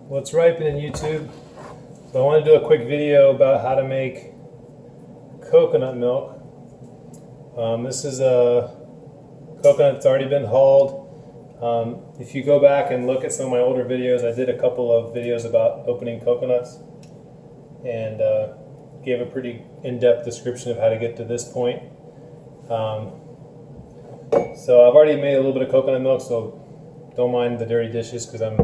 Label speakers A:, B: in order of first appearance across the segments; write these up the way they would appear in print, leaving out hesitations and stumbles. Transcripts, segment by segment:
A: What's ripening YouTube? So I want to do a quick video about how to make coconut milk. This is a coconut that's already been hulled. If you go back and look at some of my older videos, I did a couple of videos about opening coconuts and gave a pretty in-depth description of how to get to this point. So I've already made a little bit of coconut milk, so don't mind the dirty dishes because I'm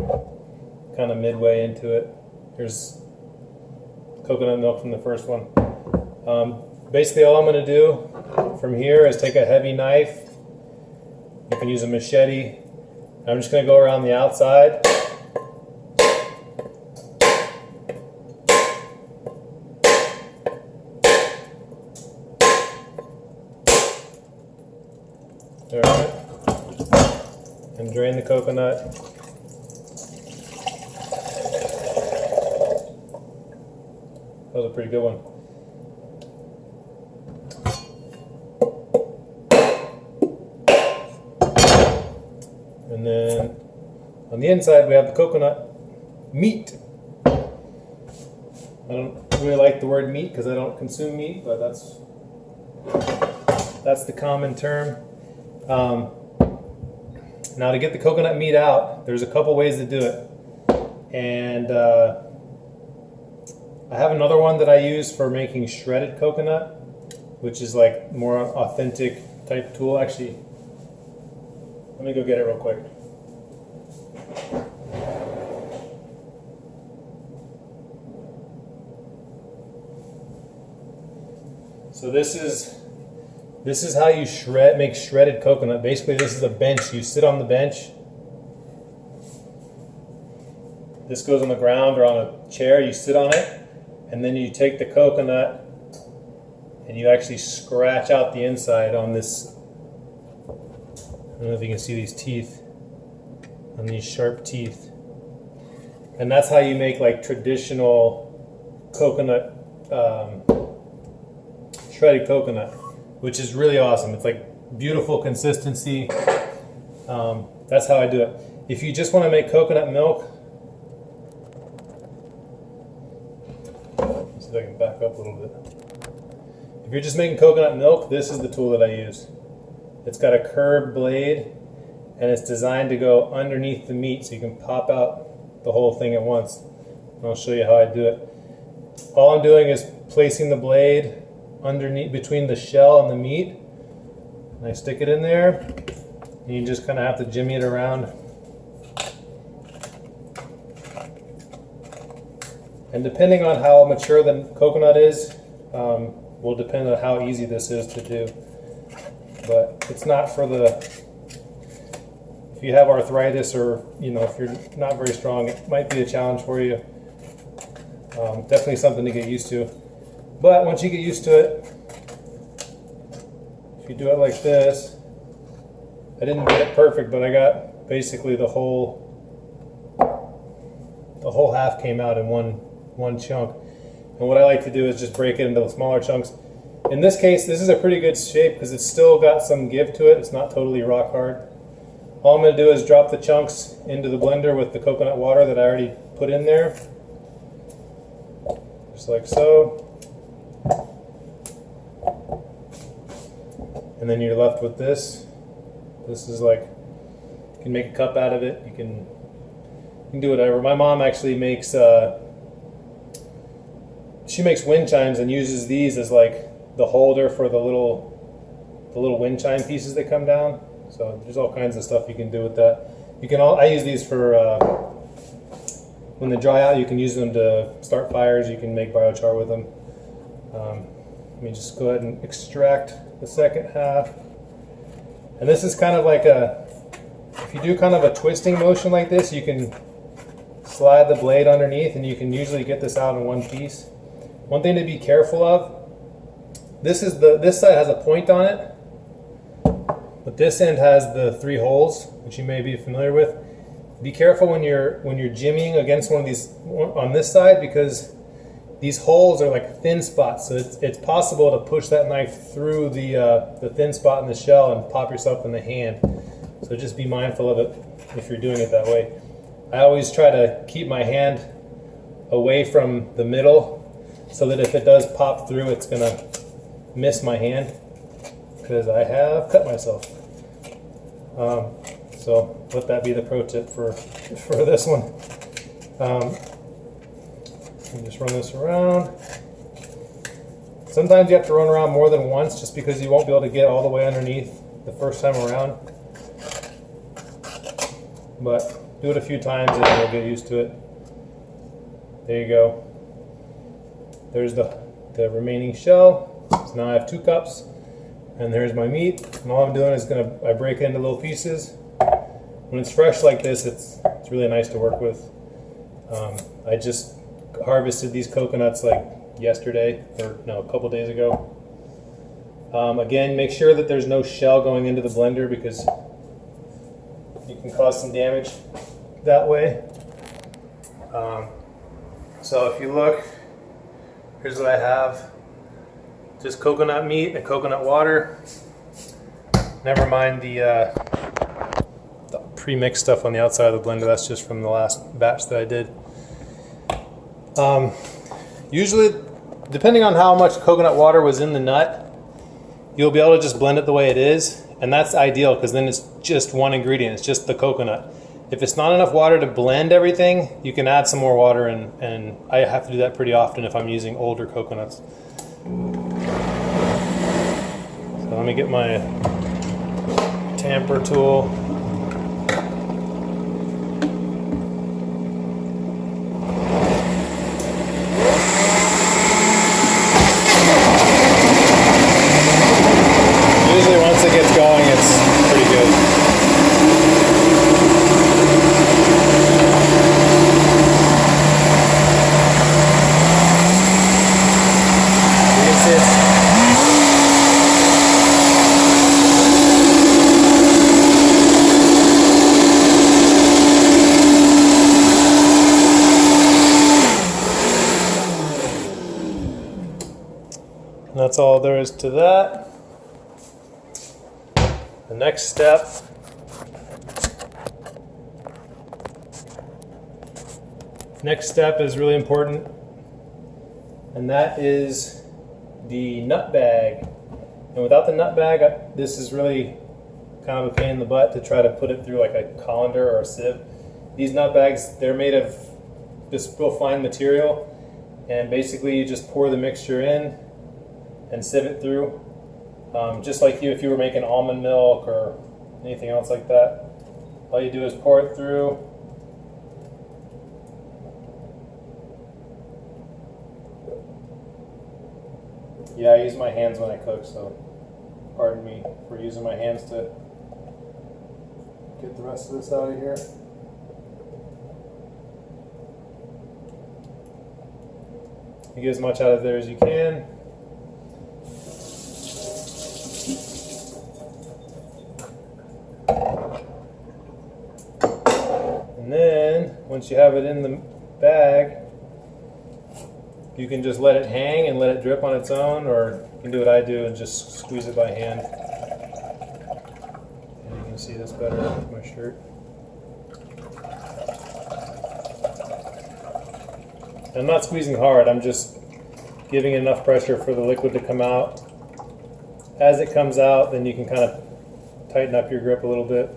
A: kind of midway into it. Here's coconut milk from the first one. Basically all I'm going to do from here is take a heavy knife. You can use a machete. I'm just going to go around the outside. Alright. And drain the coconut. That was a pretty good one. And then on the inside we have the coconut meat. I don't really like the word meat because I don't consume meat, but that's the common term. Now to get the coconut meat out, there's a couple ways to do it. And I have another one that I use for making shredded coconut, which is like more authentic type tool. Actually, let me go get it real quick. So this is how you make shredded coconut. Basically, this is a bench. You sit on the bench. This goes on the ground or on a chair. You sit on it. And then you take the coconut and you actually scratch out the inside on this. I don't know if you can see these teeth, on these sharp teeth. And that's how you make like traditional coconut, shredded coconut, which is really awesome. It's like beautiful consistency. That's how I do it. If you just want to make coconut milk, if I can back up a little bit. If you're just making coconut milk, this is the tool that I use. It's got a curved blade and it's designed to go underneath the meat so you can pop out the whole thing at once. And I'll show you how I do it. All I'm doing is placing the blade underneath between the shell and the meat. And I stick it in there and you just kind of have to jimmy it around. And depending on how mature the coconut is, will depend on how easy this is to do. But it's not for if you have arthritis or if you're not very strong, it might be a challenge for you. Definitely something to get used to. But once you get used to it, if you do it like this, I didn't get it perfect, but I got basically the whole half came out in one chunk. And what I like to do is just break it into smaller chunks. In this case, this is a pretty good shape because it's still got some give to it. It's not totally rock hard. All I'm going to do is drop the chunks into the blender with the coconut water that I already put in there. Just like so. And then you're left with this. This is like, you can make a cup out of it. You can do whatever. My mom actually makes she makes wind chimes and uses these as like the holder for the little wind chime pieces that come down. So there's all kinds of stuff you can do with that. I use these for when they dry out. You can use them to start fires. You can make biochar with them. Let me just go ahead and extract the second half. And this is kind of like if you do kind of a twisting motion like this, you can slide the blade underneath and you can usually get this out in one piece. One thing to be careful of, this side has a point on it, but this end has the 3 holes, which you may be familiar with. Be careful when you're jimmying against one of these on this side, because these holes are like thin spots, so it's possible to push that knife through the thin spot in the shell and pop yourself in the hand. So just be mindful of it if you're doing it that way. I always try to keep my hand away from the middle so that if it does pop through, it's gonna miss my hand because I have cut myself. So let that be the pro tip for this one. And just run this around. Sometimes you have to run around more than once just because you won't be able to get all the way underneath the first time around. But do it a few times and you'll get used to it. There you go. There's the remaining shell. So now I have 2 cups and there's my meat. And all I'm doing is I break it into little pieces. When it's fresh like this, it's really nice to work with. I just harvested these coconuts like yesterday, or no, a couple days ago. Again, make sure that there's no shell going into the blender because you can cause some damage that way. So if you look, here's what I have. Just coconut meat and coconut water. Never mind the pre-mixed stuff on the outside of the blender. That's just from the last batch that I did. Usually, depending on how much coconut water was in the nut, you'll be able to just blend it the way it is, and that's ideal because then it's just one ingredient, it's just the coconut. If it's not enough water to blend everything, you can add some more water, and I have to do that pretty often if I'm using older coconuts. So let me get my tamper tool. Once it gets going, it's pretty good. You can see it's and that's all there is to that. The next step is really important, and that is the nut bag. And without the nut bag, this is really kind of a pain in the butt to try to put it through like a colander or a sieve. These nut bags, they're made of this real fine material, and basically you just pour the mixture in and sieve it through. Just like if you were making almond milk or anything else like that. All you do is pour it through. Yeah, I use my hands when I cook, so pardon me for using my hands to get the rest of this out of here. You get as much out of there as you can. And then, once you have it in the bag, you can just let it hang and let it drip on its own, or you can do what I do and just squeeze it by hand. And you can see this better with my shirt. I'm not squeezing hard, I'm just giving enough pressure for the liquid to come out. As it comes out, then you can kind of tighten up your grip a little bit.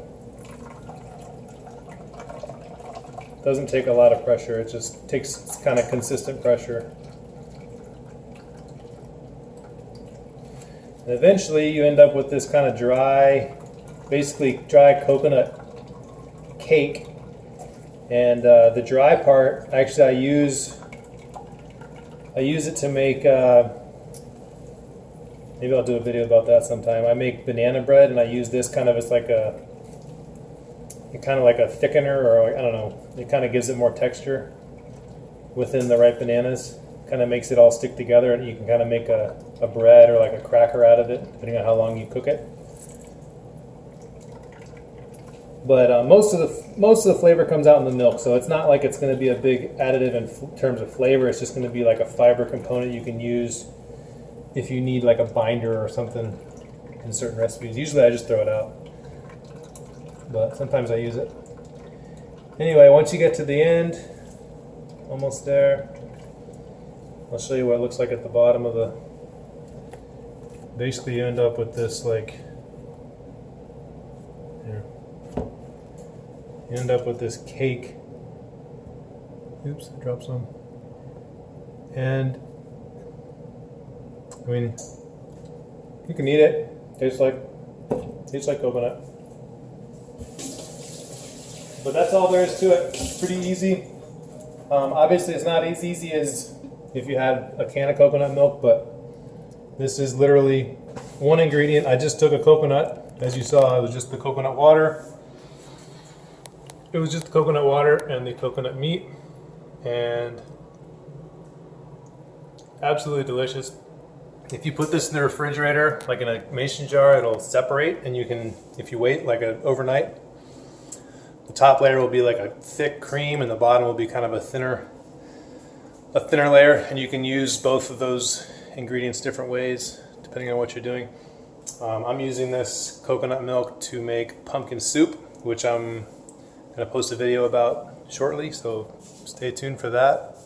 A: Doesn't take a lot of pressure, it just takes kind of consistent pressure. And eventually you end up with this kind of dry, basically dry coconut cake. And the dry part, actually I use it to make, maybe I'll do a video about that sometime. I make banana bread and I use this kind of as like a thickener, or I don't know, it kind of gives it more texture within the ripe bananas. Kind of makes it all stick together, and you can kind of make a bread or like a cracker out of it, depending on how long you cook it. But most of the flavor comes out in the milk, so it's not like it's going to be a big additive in terms of flavor. It's just going to be like a fiber component you can use if you need like a binder or something in certain recipes. Usually I just throw it out, but sometimes I use it. Anyway, once you get to the end, almost there, I'll show you what it looks like at the bottom of the. Basically, you end up with this like. Here. You end up with this cake. Oops, I dropped some. And I mean, you can eat it. Tastes like coconut. But that's all there is to it. It's pretty easy. Obviously, it's not as easy as if you had a can of coconut milk, but this is literally one ingredient. I just took a coconut. As you saw, it was just the coconut water. It was just the coconut water and the coconut meat, and absolutely delicious. If you put this in the refrigerator, like in a mason jar, it'll separate, and you can, if you wait like overnight, the top layer will be like a thick cream, and the bottom will be kind of a thinner layer, and you can use both of those ingredients different ways depending on what you're doing. I'm using this coconut milk to make pumpkin soup, which I'm going to post a video about shortly, so stay tuned for that.